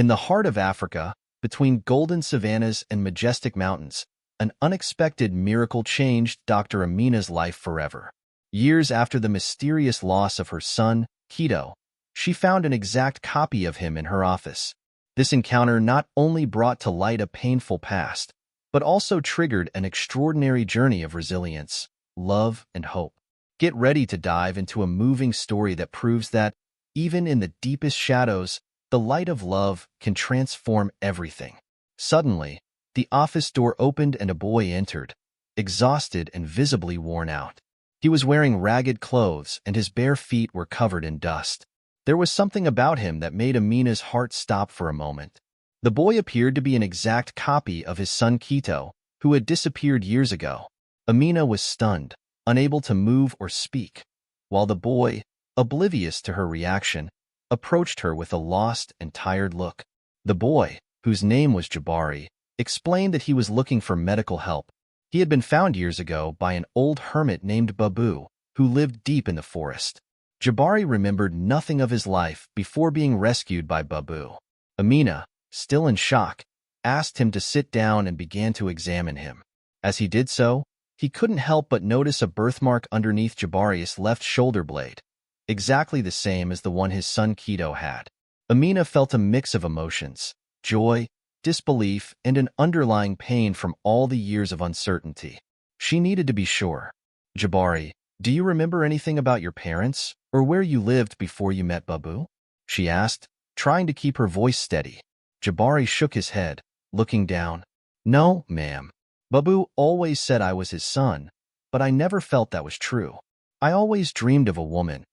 In the heart of Africa, between golden savannas and majestic mountains, an unexpected miracle changed Dr. Amina's life forever. Years after the mysterious loss of her son, Keto, she found an exact copy of him in her office. This encounter not only brought to light a painful past, but also triggered an extraordinary journey of resilience, love, and hope. Get ready to dive into a moving story that proves that, even in the deepest shadows, the light of love can transform everything. Suddenly, the office door opened and a boy entered, exhausted and visibly worn out. He was wearing ragged clothes and his bare feet were covered in dust. There was something about him that made Amina's heart stop for a moment. The boy appeared to be an exact copy of his son Keto, who had disappeared years ago. Amina was stunned, unable to move or speak, while the boy, oblivious to her reaction, approached her with a lost and tired look. The boy, whose name was Jabari, explained that he was looking for medical help. He had been found years ago by an old hermit named Babu, who lived deep in the forest. Jabari remembered nothing of his life before being rescued by Babu. Amina, still in shock, asked him to sit down and began to examine him. As he did so, he couldn't help but notice a birthmark underneath Jabari's left shoulder blade, exactly the same as the one his son Keto had. Amina felt a mix of emotions, joy, disbelief, and an underlying pain from all the years of uncertainty. She needed to be sure. "Jabari, do you remember anything about your parents, or where you lived before you met Babu?" she asked, trying to keep her voice steady. Jabari shook his head, looking down. "No, ma'am. Babu always said I was his son, but I never felt that was true. I always dreamed of a woman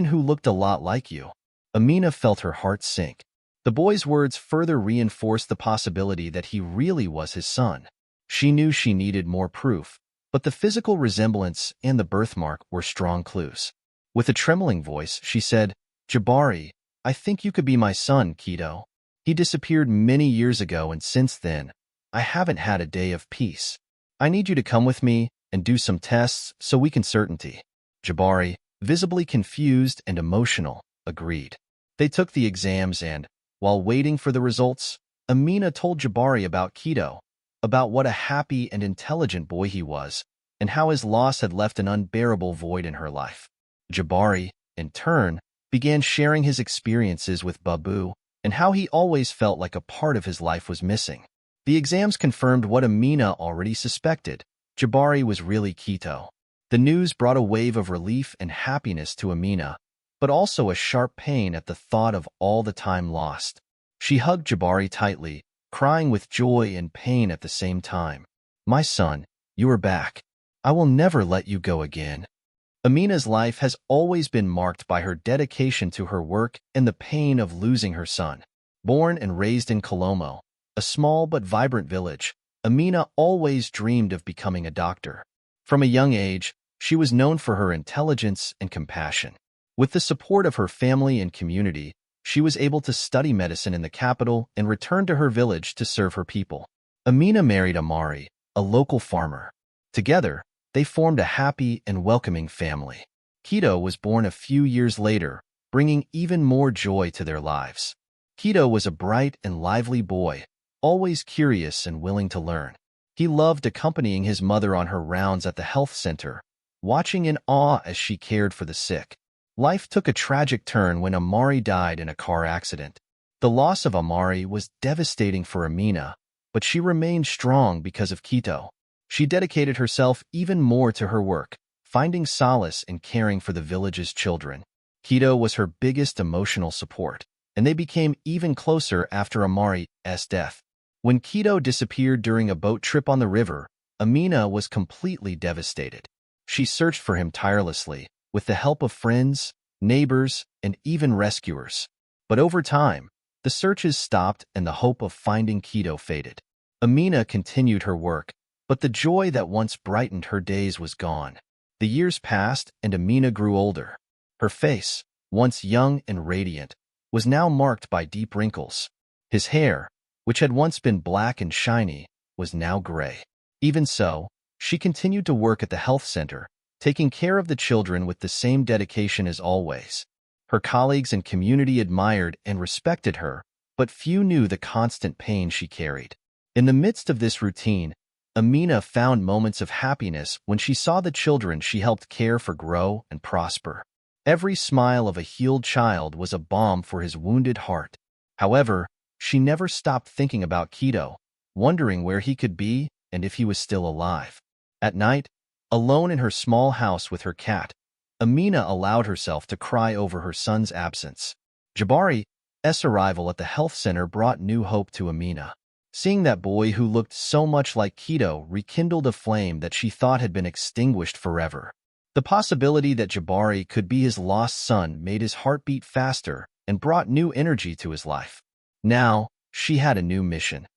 who looked a lot like you." Amina felt her heart sink. The boy's words further reinforced the possibility that he really was his son. She knew she needed more proof, but the physical resemblance and the birthmark were strong clues. With a trembling voice, she said, "Jabari, I think you could be my son, Keto. He disappeared many years ago, and since then, I haven't had a day of peace. I need you to come with me and do some tests so we can certainty." Jabari, visibly confused and emotional, agreed. They took the exams and, while waiting for the results, Amina told Jabari about Keto, about what a happy and intelligent boy he was, and how his loss had left an unbearable void in her life. Jabari, in turn, began sharing his experiences with Babu and how he always felt like a part of his life was missing. The exams confirmed what Amina already suspected. Jabari was really Keto. The news brought a wave of relief and happiness to Amina, but also a sharp pain at the thought of all the time lost. She hugged Jabari tightly, crying with joy and pain at the same time. "My son, you are back. I will never let you go again." Amina's life has always been marked by her dedication to her work and the pain of losing her son. Born and raised in Kolomo, a small but vibrant village, Amina always dreamed of becoming a doctor. From a young age, she was known for her intelligence and compassion. With the support of her family and community, she was able to study medicine in the capital and return to her village to serve her people. Amina married Amari, a local farmer. Together, they formed a happy and welcoming family. Keto was born a few years later, bringing even more joy to their lives. Keto was a bright and lively boy, always curious and willing to learn. He loved accompanying his mother on her rounds at the health center, watching in awe as she cared for the sick. Life took a tragic turn when Amari died in a car accident. The loss of Amari was devastating for Amina, but she remained strong because of Keto. She dedicated herself even more to her work, finding solace in caring for the village's children. Keto was her biggest emotional support, and they became even closer after Amari's death. When Keto disappeared during a boat trip on the river, Amina was completely devastated. She searched for him tirelessly, with the help of friends, neighbors, and even rescuers. But over time, the searches stopped and the hope of finding Keto faded. Amina continued her work, but the joy that once brightened her days was gone. The years passed and Amina grew older. Her face, once young and radiant, was now marked by deep wrinkles. His hair, which had once been black and shiny, was now gray. Even so, she continued to work at the health center, taking care of the children with the same dedication as always. Her colleagues and community admired and respected her, but few knew the constant pain she carried. In the midst of this routine, Amina found moments of happiness when she saw the children she helped care for grow and prosper. Every smile of a healed child was a balm for his wounded heart. However, she never stopped thinking about Keto, wondering where he could be and if he was still alive. At night, alone in her small house with her cat, Amina allowed herself to cry over her son's absence. Jabari's arrival at the health center brought new hope to Amina. Seeing that boy who looked so much like Keto rekindled a flame that she thought had been extinguished forever. The possibility that Jabari could be his lost son made his heart beat faster and brought new energy to his life. Now, she had a new mission: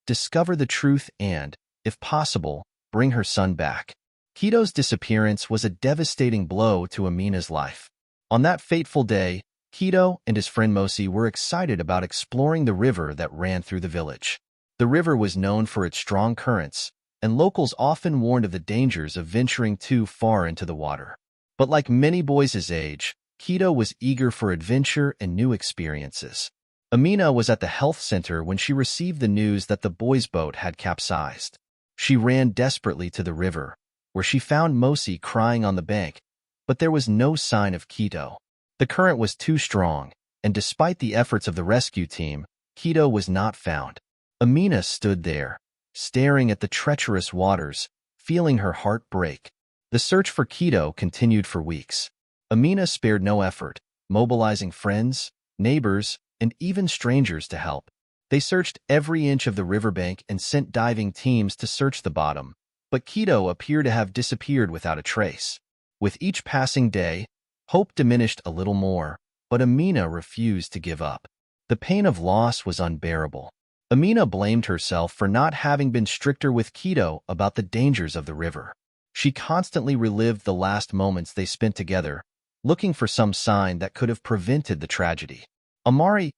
discover the truth and, if possible, bring her son back. Keto's disappearance was a devastating blow to Amina's life. On that fateful day, Keto and his friend Mosi were excited about exploring the river that ran through the village. The river was known for its strong currents, and locals often warned of the dangers of venturing too far into the water. But like many boys his age, Keto was eager for adventure and new experiences. Amina was at the health center when she received the news that the boys' boat had capsized. She ran desperately to the river, where she found Mosi crying on the bank, but there was no sign of Keto. The current was too strong, and despite the efforts of the rescue team, Keto was not found. Amina stood there, staring at the treacherous waters, feeling her heart break. The search for Keto continued for weeks. Amina spared no effort, mobilizing friends, neighbors, and even strangers to help. They searched every inch of the riverbank and sent diving teams to search the bottom, but Keto appeared to have disappeared without a trace. With each passing day, hope diminished a little more, but Amina refused to give up. The pain of loss was unbearable. Amina blamed herself for not having been stricter with Keto about the dangers of the river. She constantly relived the last moments they spent together, looking for some sign that could have prevented the tragedy. Amari's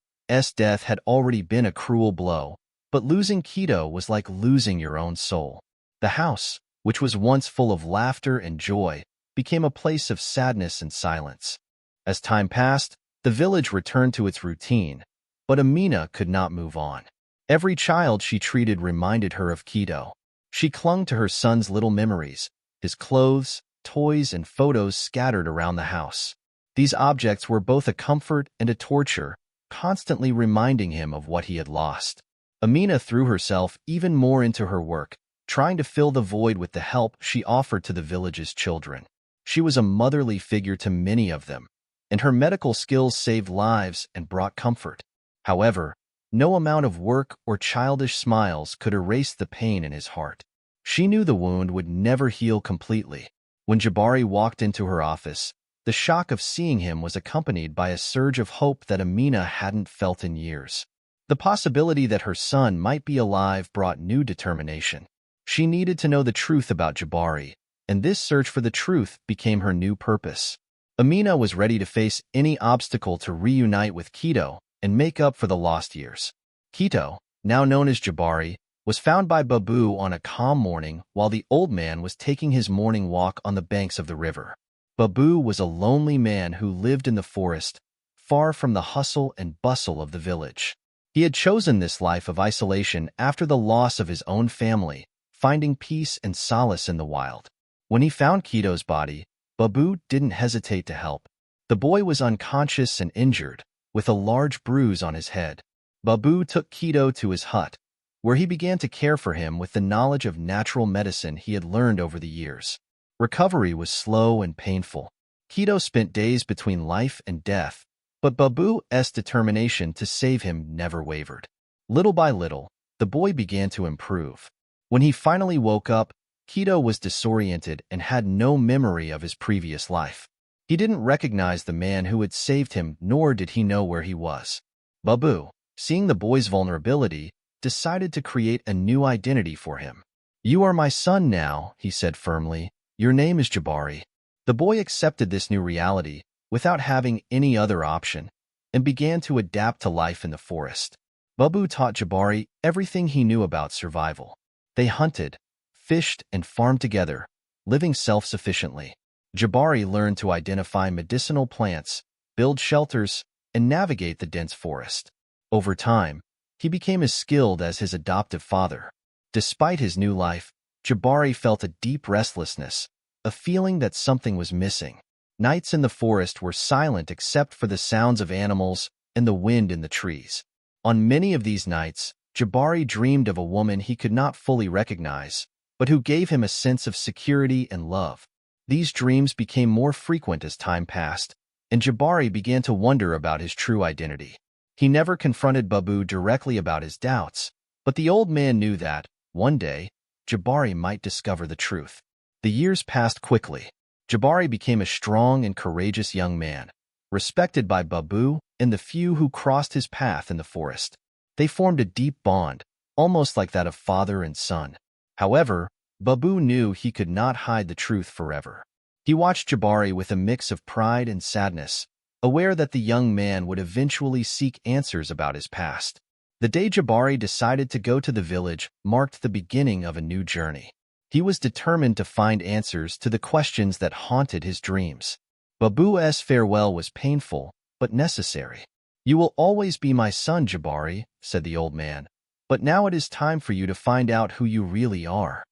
death had already been a cruel blow, but losing Keto was like losing your own soul. The house, which was once full of laughter and joy, became a place of sadness and silence. As time passed, the village returned to its routine, but Amina could not move on. Every child she treated reminded her of Keto. She clung to her son's little memories, his clothes, toys, and photos scattered around the house. These objects were both a comfort and a torture, constantly reminding him of what he had lost. Amina threw herself even more into her work, trying to fill the void with the help she offered to the village's children. She was a motherly figure to many of them, and her medical skills saved lives and brought comfort. However, no amount of work or childish smiles could erase the pain in his heart. She knew the wound would never heal completely. When Jabari walked into her office, the shock of seeing him was accompanied by a surge of hope that Amina hadn't felt in years. The possibility that her son might be alive brought new determination. She needed to know the truth about Jabari, and this search for the truth became her new purpose. Amina was ready to face any obstacle to reunite with Keto and make up for the lost years. Keto, now known as Jabari, was found by Babu on a calm morning while the old man was taking his morning walk on the banks of the river. Babu was a lonely man who lived in the forest, far from the hustle and bustle of the village. He had chosen this life of isolation after the loss of his own family, finding peace and solace in the wild. When he found Keto's body, Babu didn't hesitate to help. The boy was unconscious and injured, with a large bruise on his head. Babu took Keto to his hut, where he began to care for him with the knowledge of natural medicine he had learned over the years. Recovery was slow and painful. Keto spent days between life and death, but Babu's determination to save him never wavered. Little by little, the boy began to improve. When he finally woke up, Keto was disoriented and had no memory of his previous life. He didn't recognize the man who had saved him, nor did he know where he was. Babu, seeing the boy's vulnerability, decided to create a new identity for him. "You are my son now," he said firmly. "Your name is Jabari." The boy accepted this new reality without having any other option and began to adapt to life in the forest. Babu taught Jabari everything he knew about survival. They hunted, fished, and farmed together, living self-sufficiently. Jabari learned to identify medicinal plants, build shelters, and navigate the dense forest. Over time, he became as skilled as his adoptive father. Despite his new life, Jabari felt a deep restlessness, a feeling that something was missing. Nights in the forest were silent except for the sounds of animals and the wind in the trees. On many of these nights, Jabari dreamed of a woman he could not fully recognize, but who gave him a sense of security and love. These dreams became more frequent as time passed, and Jabari began to wonder about his true identity. He never confronted Babu directly about his doubts, but the old man knew that, one day, Jabari might discover the truth. The years passed quickly. Jabari became a strong and courageous young man, respected by Babu and the few who crossed his path in the forest. They formed a deep bond, almost like that of father and son. However, Babu knew he could not hide the truth forever. He watched Jabari with a mix of pride and sadness, aware that the young man would eventually seek answers about his past. The day Jabari decided to go to the village marked the beginning of a new journey. He was determined to find answers to the questions that haunted his dreams. Babu's farewell was painful, but necessary. "You will always be my son, Jabari," said the old man, "but now it is time for you to find out who you really are."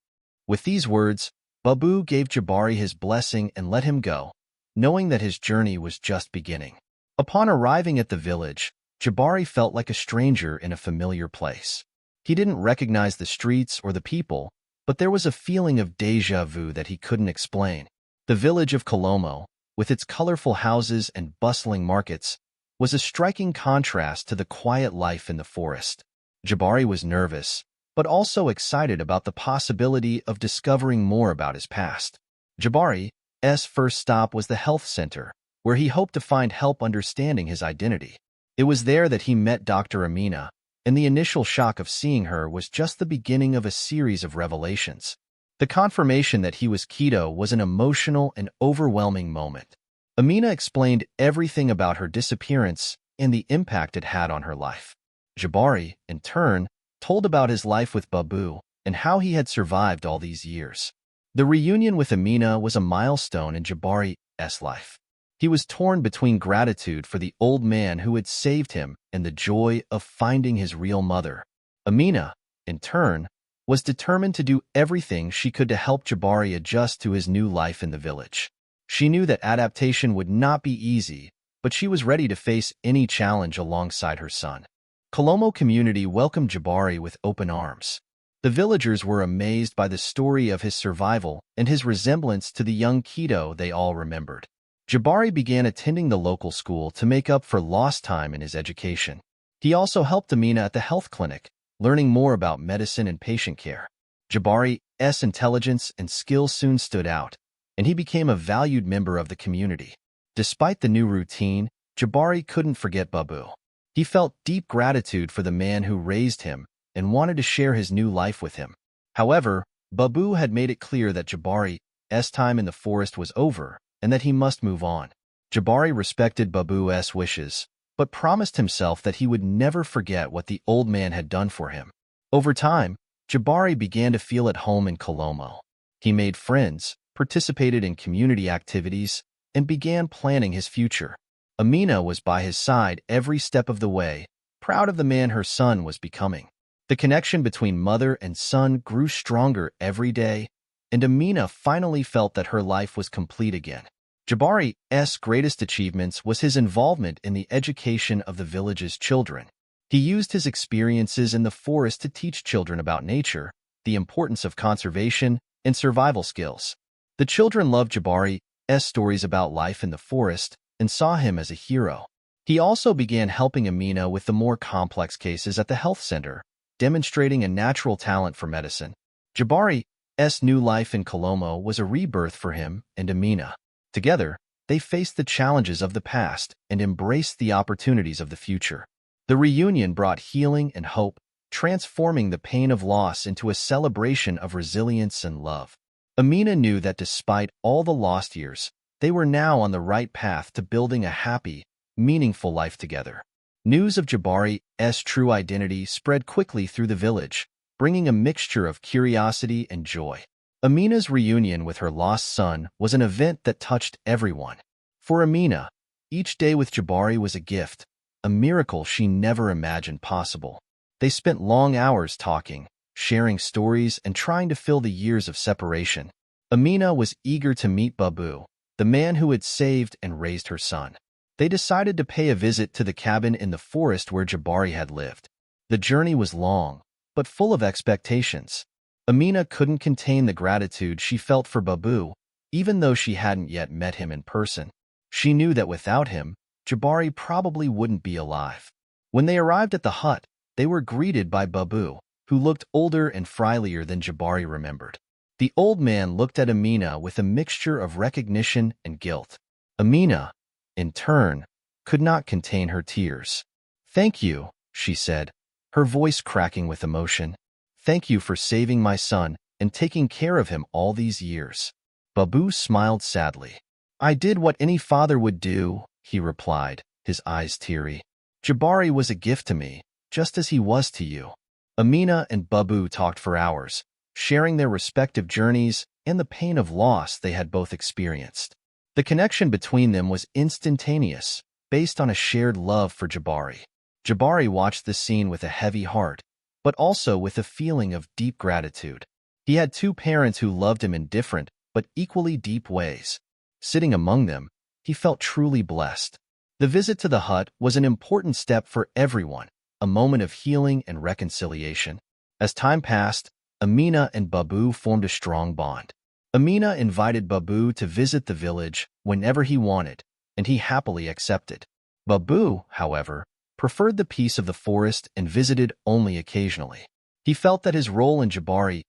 With these words, Babu gave Jabari his blessing and let him go, knowing that his journey was just beginning. Upon arriving at the village, Jabari felt like a stranger in a familiar place. He didn't recognize the streets or the people, but there was a feeling of déjà vu that he couldn't explain. The village of Colomo, with its colorful houses and bustling markets, was a striking contrast to the quiet life in the forest. Jabari was nervous, but also excited about the possibility of discovering more about his past. Jabari's first stop was the health center, where he hoped to find help understanding his identity. It was there that he met Dr. Amina, and the initial shock of seeing her was just the beginning of a series of revelations. The confirmation that he was Keto was an emotional and overwhelming moment. Amina explained everything about her disappearance and the impact it had on her life. Jabari, in turn, told about his life with Babu and how he had survived all these years. The reunion with Amina was a milestone in Jabari's life. He was torn between gratitude for the old man who had saved him and the joy of finding his real mother. Amina, in turn, was determined to do everything she could to help Jabari adjust to his new life in the village. She knew that adaptation would not be easy, but she was ready to face any challenge alongside her son. Colomo community welcomed Jabari with open arms. The villagers were amazed by the story of his survival and his resemblance to the young Keto they all remembered. Jabari began attending the local school to make up for lost time in his education. He also helped Amina at the health clinic, learning more about medicine and patient care. Jabari's intelligence and skills soon stood out, and he became a valued member of the community. Despite the new routine, Jabari couldn't forget Babu. He felt deep gratitude for the man who raised him and wanted to share his new life with him. However, Babu had made it clear that Jabari's time in the forest was over and that he must move on. Jabari respected Babu's wishes, but promised himself that he would never forget what the old man had done for him. Over time, Jabari began to feel at home in Colomo. He made friends, participated in community activities, and began planning his future. Amina was by his side every step of the way, proud of the man her son was becoming. The connection between mother and son grew stronger every day, and Amina finally felt that her life was complete again. Jabari's greatest achievements was his involvement in the education of the village's children. He used his experiences in the forest to teach children about nature, the importance of conservation, and survival skills. The children loved Jabari's stories about life in the forest and saw him as a hero. He also began helping Amina with the more complex cases at the health center, demonstrating a natural talent for medicine. Jabari's new life in Colomo was a rebirth for him and Amina. Together, they faced the challenges of the past and embraced the opportunities of the future. The reunion brought healing and hope, transforming the pain of loss into a celebration of resilience and love. Amina knew that despite all the lost years, they were now on the right path to building a happy, meaningful life together. News of Jabari's true identity spread quickly through the village, bringing a mixture of curiosity and joy. Amina's reunion with her lost son was an event that touched everyone. For Amina, each day with Jabari was a gift, a miracle she never imagined possible. They spent long hours talking, sharing stories, and trying to fill the years of separation. Amina was eager to meet Babu, the man who had saved and raised her son. They decided to pay a visit to the cabin in the forest where Jabari had lived. The journey was long, but full of expectations. Amina couldn't contain the gratitude she felt for Babu, even though she hadn't yet met him in person. She knew that without him, Jabari probably wouldn't be alive. When they arrived at the hut, they were greeted by Babu, who looked older and frilier than Jabari remembered. The old man looked at Amina with a mixture of recognition and guilt. Amina, in turn, could not contain her tears. "Thank you," she said, her voice cracking with emotion. "Thank you for saving my son and taking care of him all these years." Babu smiled sadly. "I did what any father would do," he replied, his eyes teary. "Jabari was a gift to me, just as he was to you." Amina and Babu talked for hours, sharing their respective journeys and the pain of loss they had both experienced. The connection between them was instantaneous, based on a shared love for Jabari. Jabari watched the scene with a heavy heart, but also with a feeling of deep gratitude. He had two parents who loved him in different, but equally deep ways. Sitting among them, he felt truly blessed. The visit to the hut was an important step for everyone, a moment of healing and reconciliation. As time passed, Amina and Babu formed a strong bond. Amina invited Babu to visit the village whenever he wanted, and he happily accepted. Babu, however, preferred the peace of the forest and visited only occasionally. He felt that his role in Jabari's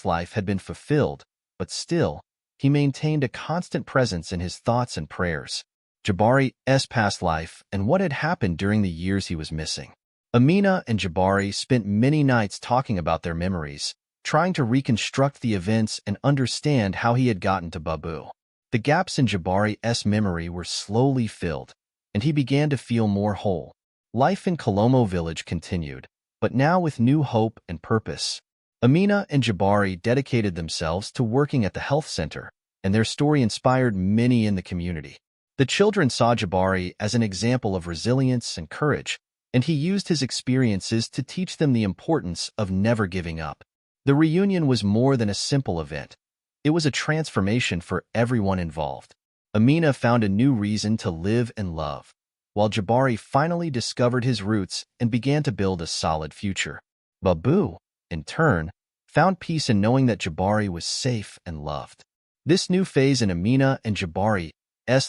life had been fulfilled, but still, he maintained a constant presence in his thoughts and prayers. Jabari's past life and what had happened during the years he was missing. Amina and Jabari spent many nights talking about their memories, trying to reconstruct the events and understand how he had gotten to Babu. The gaps in Jabari's memory were slowly filled, and he began to feel more whole. Life in Kolomo village continued, but now with new hope and purpose. Amina and Jabari dedicated themselves to working at the health center, and their story inspired many in the community. The children saw Jabari as an example of resilience and courage, and he used his experiences to teach them the importance of never giving up. The reunion was more than a simple event. It was a transformation for everyone involved. Amina found a new reason to live and love, while Jabari finally discovered his roots and began to build a solid future. Babu, in turn, found peace in knowing that Jabari was safe and loved. This new phase in Amina and Jabari's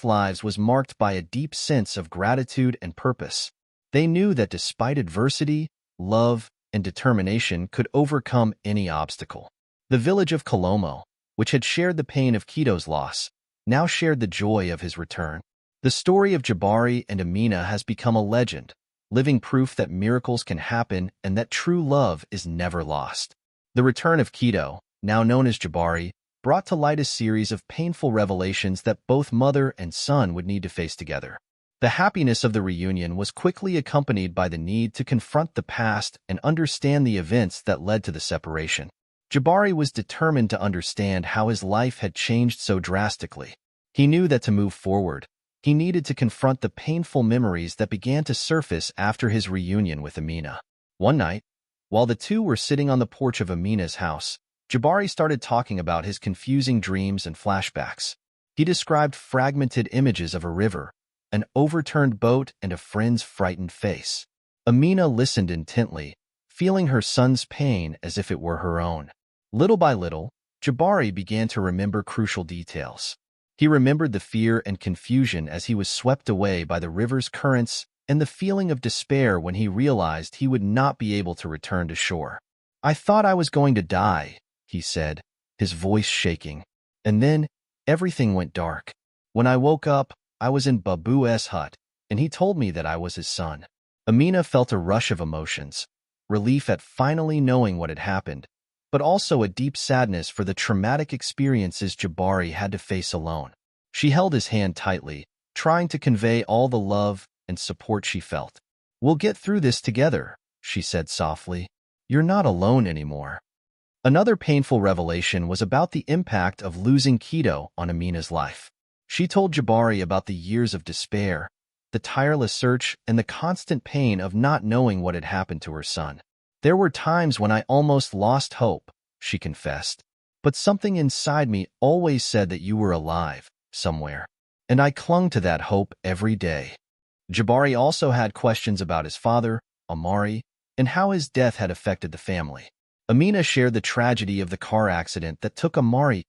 lives was marked by a deep sense of gratitude and purpose. They knew that despite adversity, love, and determination could overcome any obstacle. The village of Kolomo, which had shared the pain of Kito's loss, now shared the joy of his return. The story of Jabari and Amina has become a legend, living proof that miracles can happen and that true love is never lost. The return of Kito, now known as Jabari, brought to light a series of painful revelations that both mother and son would need to face together. The happiness of the reunion was quickly accompanied by the need to confront the past and understand the events that led to the separation. Jabari was determined to understand how his life had changed so drastically. He knew that to move forward, he needed to confront the painful memories that began to surface after his reunion with Amina. One night, while the two were sitting on the porch of Amina's house, Jabari started talking about his confusing dreams and flashbacks. He described fragmented images of a river, an overturned boat, and a friend's frightened face. Amina listened intently, feeling her son's pain as if it were her own. Little by little, Jabari began to remember crucial details. He remembered the fear and confusion as he was swept away by the river's currents and the feeling of despair when he realized he would not be able to return to shore. "I thought I was going to die," he said, his voice shaking. "And then, everything went dark. When I woke up, I was in Babu's hut, and he told me that I was his son." Amina felt a rush of emotions, relief at finally knowing what had happened, but also a deep sadness for the traumatic experiences Jabari had to face alone. She held his hand tightly, trying to convey all the love and support she felt. "We'll get through this together," she said softly. "You're not alone anymore." Another painful revelation was about the impact of losing Kito on Amina's life. She told Jabari about the years of despair, the tireless search, and the constant pain of not knowing what had happened to her son. "There were times when I almost lost hope," she confessed. "But something inside me always said that you were alive, somewhere. And I clung to that hope every day." Jabari also had questions about his father, Amari, and how his death had affected the family. Amina shared the tragedy of the car accident that took Amari's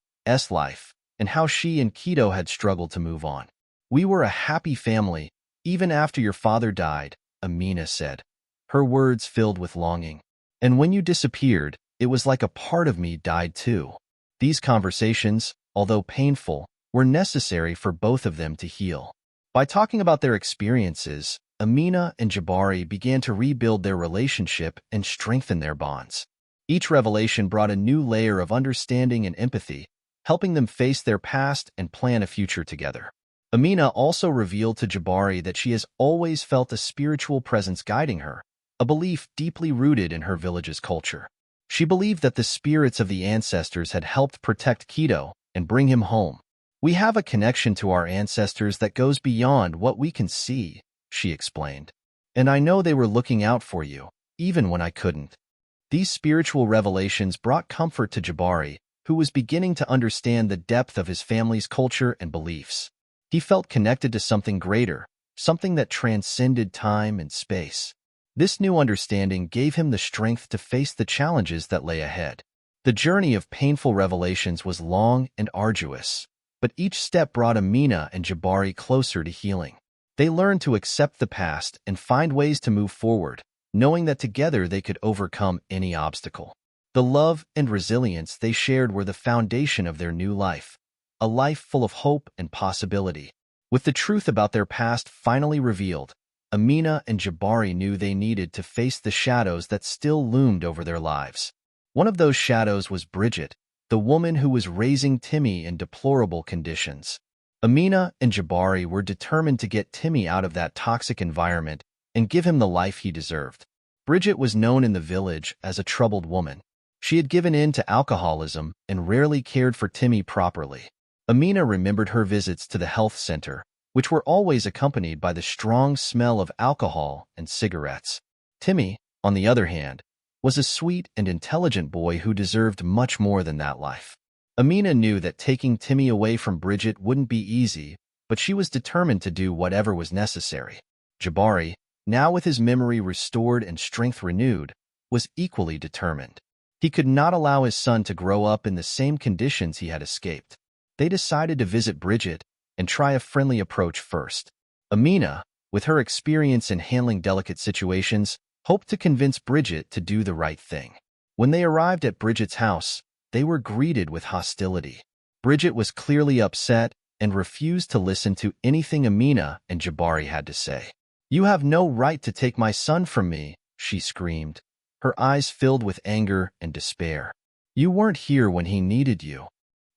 life, and how she and Keto had struggled to move on. "We were a happy family, even after your father died," Amina said, her words filled with longing. "And when you disappeared, it was like a part of me died too." These conversations, although painful, were necessary for both of them to heal. By talking about their experiences, Amina and Jabari began to rebuild their relationship and strengthen their bonds. Each revelation brought a new layer of understanding and empathy, helping them face their past and plan a future together. Amina also revealed to Jabari that she has always felt a spiritual presence guiding her, a belief deeply rooted in her village's culture. She believed that the spirits of the ancestors had helped protect Keto and bring him home. "We have a connection to our ancestors that goes beyond what we can see," she explained. "And I know they were looking out for you, even when I couldn't." These spiritual revelations brought comfort to Jabari, who was beginning to understand the depth of his family's culture and beliefs. He felt connected to something greater, something that transcended time and space. This new understanding gave him the strength to face the challenges that lay ahead. The journey of painful revelations was long and arduous, but each step brought Amina and Jabari closer to healing. They learned to accept the past and find ways to move forward, knowing that together they could overcome any obstacle. The love and resilience they shared were the foundation of their new life, a life full of hope and possibility. With the truth about their past finally revealed, Amina and Jabari knew they needed to face the shadows that still loomed over their lives. One of those shadows was Bridget, the woman who was raising Timmy in deplorable conditions. Amina and Jabari were determined to get Timmy out of that toxic environment and give him the life he deserved. Bridget was known in the village as a troubled woman. She had given in to alcoholism and rarely cared for Timmy properly. Amina remembered her visits to the health center, which were always accompanied by the strong smell of alcohol and cigarettes. Timmy, on the other hand, was a sweet and intelligent boy who deserved much more than that life. Amina knew that taking Timmy away from Bridget wouldn't be easy, but she was determined to do whatever was necessary. Jabari, now with his memory restored and strength renewed, was equally determined. He could not allow his son to grow up in the same conditions he had escaped. They decided to visit Bridget and try a friendly approach first. Amina, with her experience in handling delicate situations, hoped to convince Bridget to do the right thing. When they arrived at Bridget's house, they were greeted with hostility. Bridget was clearly upset and refused to listen to anything Amina and Jabari had to say. "You have no right to take my son from me," she screamed, her eyes filled with anger and despair. "You weren't here when he needed you."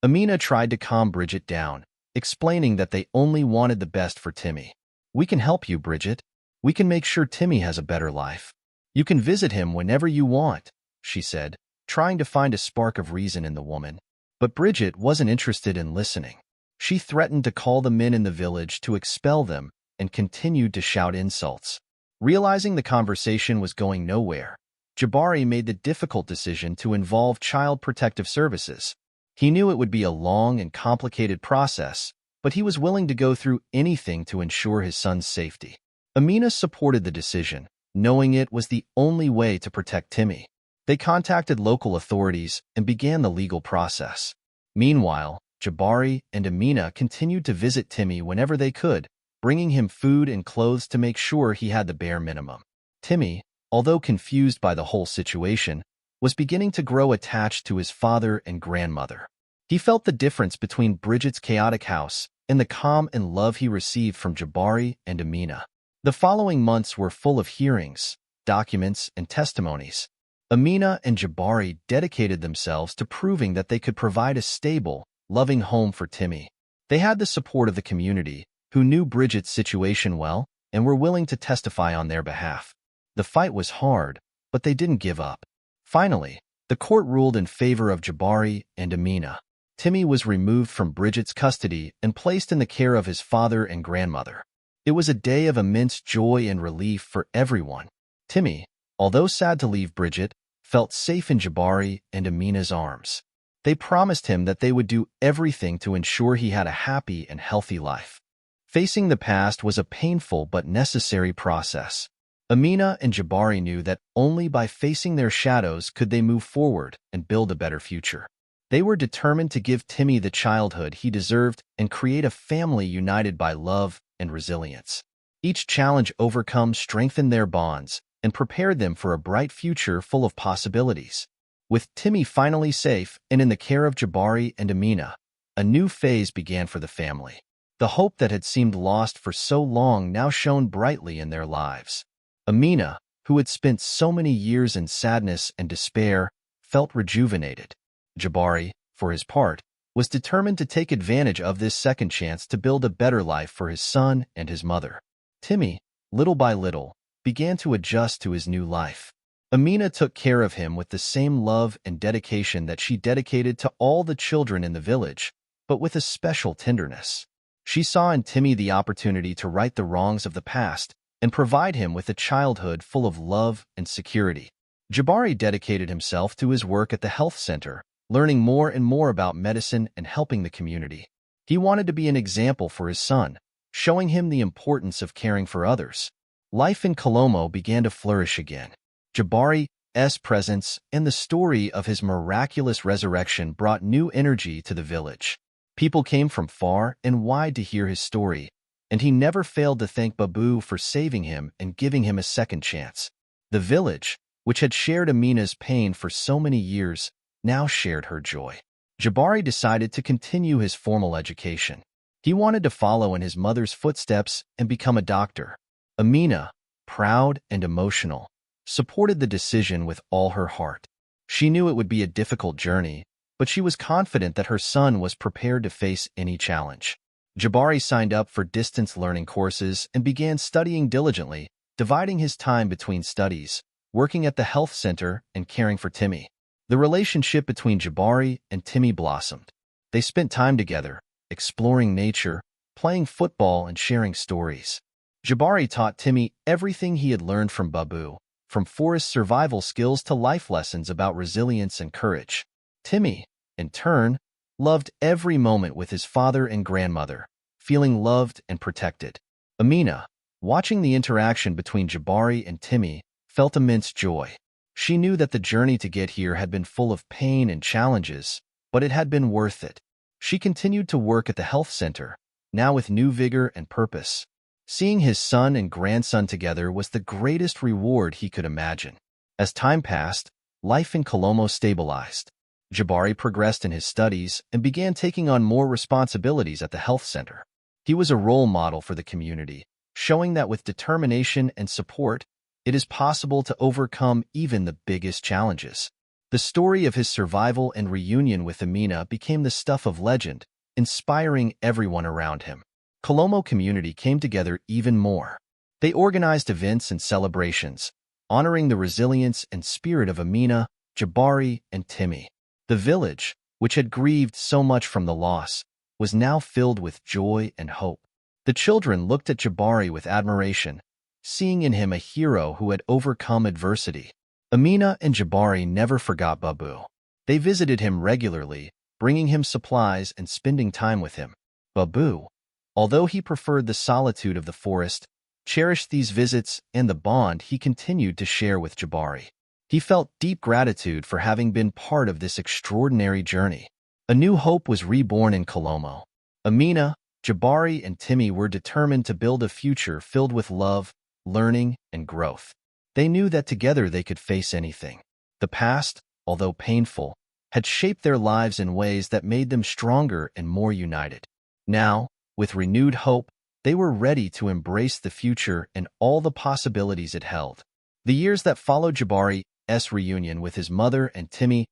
Amina tried to calm Bridget down, explaining that they only wanted the best for Timmy. "We can help you, Bridget. We can make sure Timmy has a better life. You can visit him whenever you want," she said, trying to find a spark of reason in the woman. But Bridget wasn't interested in listening. She threatened to call the men in the village to expel them and continued to shout insults. Realizing the conversation was going nowhere, Jabari made the difficult decision to involve Child Protective Services. He knew it would be a long and complicated process, but he was willing to go through anything to ensure his son's safety. Amina supported the decision, knowing it was the only way to protect Timmy. They contacted local authorities and began the legal process. Meanwhile, Jabari and Amina continued to visit Timmy whenever they could, bringing him food and clothes to make sure he had the bare minimum. Timmy, although confused by the whole situation, was beginning to grow attached to his father and grandmother. He felt the difference between Bridget's chaotic house and the calm and love he received from Jabari and Amina. The following months were full of hearings, documents, and testimonies. Amina and Jabari dedicated themselves to proving that they could provide a stable, loving home for Timmy. They had the support of the community, who knew Bridget's situation well and were willing to testify on their behalf. The fight was hard, but they didn't give up. Finally, the court ruled in favor of Jabari and Amina. Timmy was removed from Bridget's custody and placed in the care of his father and grandmother. It was a day of immense joy and relief for everyone. Timmy, although sad to leave Bridget, felt safe in Jabari and Amina's arms. They promised him that they would do everything to ensure he had a happy and healthy life. Facing the past was a painful but necessary process. Amina and Jabari knew that only by facing their shadows could they move forward and build a better future. They were determined to give Timmy the childhood he deserved and create a family united by love and resilience. Each challenge overcome strengthened their bonds and prepared them for a bright future full of possibilities. With Timmy finally safe and in the care of Jabari and Amina, a new phase began for the family. The hope that had seemed lost for so long now shone brightly in their lives. Amina, who had spent so many years in sadness and despair, felt rejuvenated. Jabari, for his part, was determined to take advantage of this second chance to build a better life for his son and his mother. Timmy, little by little, began to adjust to his new life. Amina took care of him with the same love and dedication that she dedicated to all the children in the village, but with a special tenderness. She saw in Timmy the opportunity to right the wrongs of the past and provide him with a childhood full of love and security. Jabari dedicated himself to his work at the health center, learning more and more about medicine and helping the community. He wanted to be an example for his son, showing him the importance of caring for others. Life in Colomo began to flourish again. Jabari's presence and the story of his miraculous resurrection brought new energy to the village. People came from far and wide to hear his story, and he never failed to thank Babu for saving him and giving him a second chance. The village, which had shared Amina's pain for so many years, now shared her joy. Jabari decided to continue his formal education. He wanted to follow in his mother's footsteps and become a doctor. Amina, proud and emotional, supported the decision with all her heart. She knew it would be a difficult journey, but she was confident that her son was prepared to face any challenge. Jabari signed up for distance learning courses and began studying diligently, dividing his time between studies, working at the health center, and caring for Timmy. The relationship between Jabari and Timmy blossomed. They spent time together, exploring nature, playing football, and sharing stories. Jabari taught Timmy everything he had learned from Babu, from forest survival skills to life lessons about resilience and courage. Timmy, in turn, loved every moment with his father and grandmother, feeling loved and protected. Amina, watching the interaction between Jabari and Timmy, felt immense joy. She knew that the journey to get here had been full of pain and challenges, but it had been worth it. She continued to work at the health center, now with new vigor and purpose. Seeing his son and grandson together was the greatest reward he could imagine. As time passed, life in Colomo stabilized. Jabari progressed in his studies and began taking on more responsibilities at the health center. He was a role model for the community, showing that with determination and support, it is possible to overcome even the biggest challenges. The story of his survival and reunion with Amina became the stuff of legend, inspiring everyone around him. Colomo community came together even more. They organized events and celebrations, honoring the resilience and spirit of Amina, Jabari, and Timmy. The village, which had grieved so much from the loss, was now filled with joy and hope. The children looked at Jabari with admiration, seeing in him a hero who had overcome adversity. Amina and Jabari never forgot Babu. They visited him regularly, bringing him supplies and spending time with him. Babu, although he preferred the solitude of the forest, cherished these visits and the bond he continued to share with Jabari. He felt deep gratitude for having been part of this extraordinary journey. A new hope was reborn in Colomo. Amina, Jabari, and Timmy were determined to build a future filled with love, learning, and growth. They knew that together they could face anything. The past, although painful, had shaped their lives in ways that made them stronger and more united. Now, with renewed hope, they were ready to embrace the future and all the possibilities it held. The years that followed Jabari's reunion with his mother and Timmy's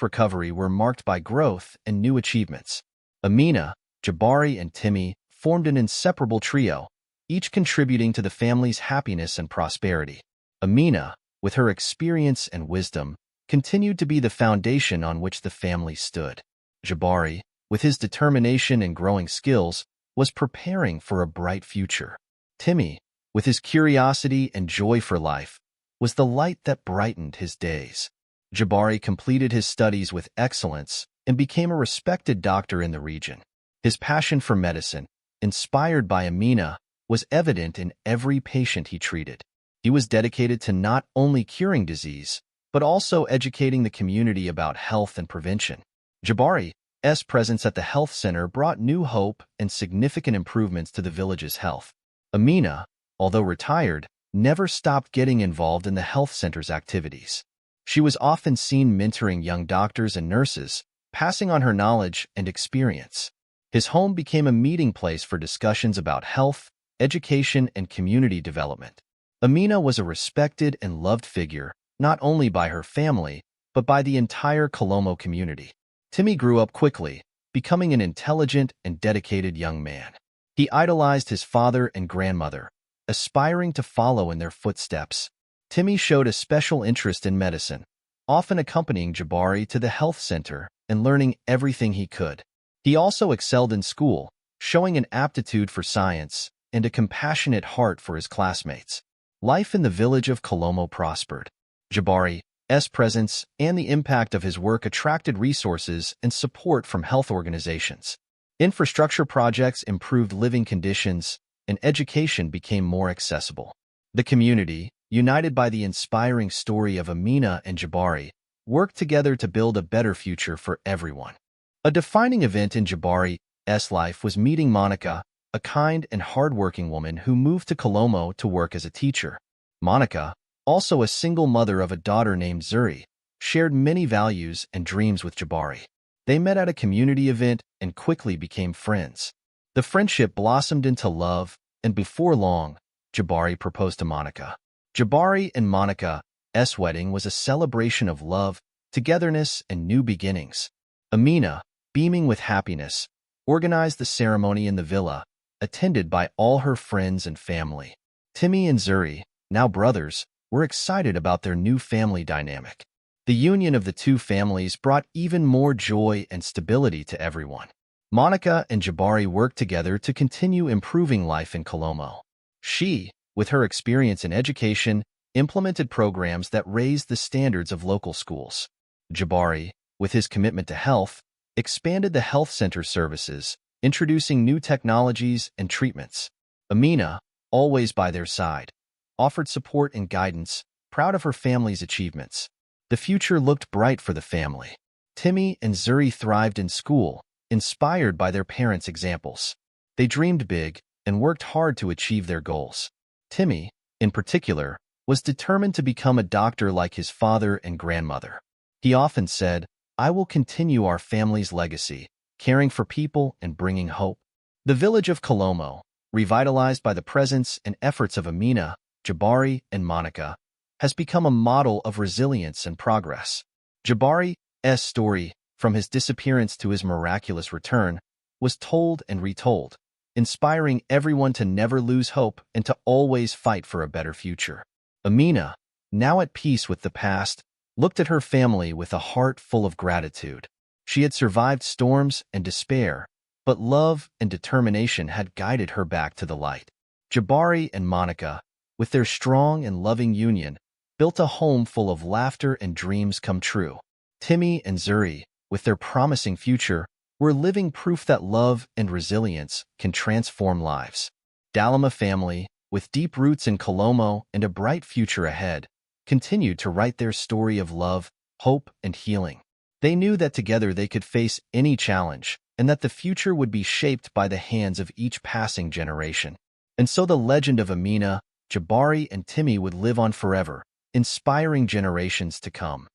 recovery were marked by growth and new achievements. Amina, Jabari, and Timmy formed an inseparable trio, each contributing to the family's happiness and prosperity. Amina, with her experience and wisdom, continued to be the foundation on which the family stood. Jabari, with his determination and growing skills, was preparing for a bright future. Timmy, with his curiosity and joy for life, was the light that brightened his days. Jabari completed his studies with excellence and became a respected doctor in the region. His passion for medicine, inspired by Amina, was evident in every patient he treated. He was dedicated to not only curing disease, but also educating the community about health and prevention. Jabari's presence at the health center brought new hope and significant improvements to the village's health. Amina, although retired, never stopped getting involved in the health center's activities. She was often seen mentoring young doctors and nurses, passing on her knowledge and experience. His home became a meeting place for discussions about health, education, and community development. Amina was a respected and loved figure, not only by her family, but by the entire Kolomo community. Timmy grew up quickly, becoming an intelligent and dedicated young man. He idolized his father and grandmother, aspiring to follow in their footsteps. Timmy showed a special interest in medicine, often accompanying Jabari to the health center and learning everything he could. He also excelled in school, showing an aptitude for science and a compassionate heart for his classmates. Life in the village of Kolomo prospered. Jabari's presence and the impact of his work attracted resources and support from health organizations. Infrastructure projects improved living conditions, and education became more accessible. The community, united by the inspiring story of Amina and Jabari, worked together to build a better future for everyone. A defining event in Jabari's life was meeting Monica, a kind and hardworking woman who moved to Kolomo to work as a teacher. Monica, also a single mother of a daughter named Zuri, shared many values and dreams with Jabari. They met at a community event and quickly became friends. The friendship blossomed into love, and before long, Jabari proposed to Monica. Jabari and Monica's wedding was a celebration of love, togetherness, and new beginnings. Amina, beaming with happiness, organized the ceremony in the villa, attended by all her friends and family. Timmy and Zuri, now brothers, were excited about their new family dynamic. The union of the two families brought even more joy and stability to everyone. Monica and Jabari worked together to continue improving life in Kolomo. She, with her experience in education, implemented programs that raised the standards of local schools. Jabari, with his commitment to health, expanded the health center services, introducing new technologies and treatments. Amina, always by their side, offered support and guidance, proud of her family's achievements. The future looked bright for the family. Timmy and Zuri thrived in school, inspired by their parents' examples. They dreamed big and worked hard to achieve their goals. Timmy, in particular, was determined to become a doctor like his father and grandmother. He often said, "I will continue our family's legacy, caring for people and bringing hope." The village of Kolomo, revitalized by the presence and efforts of Amina, Jabari, and Monica, has become a model of resilience and progress. Jabari's story, from his disappearance to his miraculous return, was told and retold, inspiring everyone to never lose hope and to always fight for a better future. Amina, now at peace with the past, looked at her family with a heart full of gratitude. She had survived storms and despair, but love and determination had guided her back to the light. Jabari and Monica, with their strong and loving union, built a home full of laughter and dreams come true. Timmy and Zuri, with their promising future, were living proof that love and resilience can transform lives. Dalama family, with deep roots in Kolomo and a bright future ahead, continued to write their story of love, hope, and healing. They knew that together they could face any challenge, and that the future would be shaped by the hands of each passing generation. And so the legend of Amina, Jabari, and Timmy would live on forever, inspiring generations to come.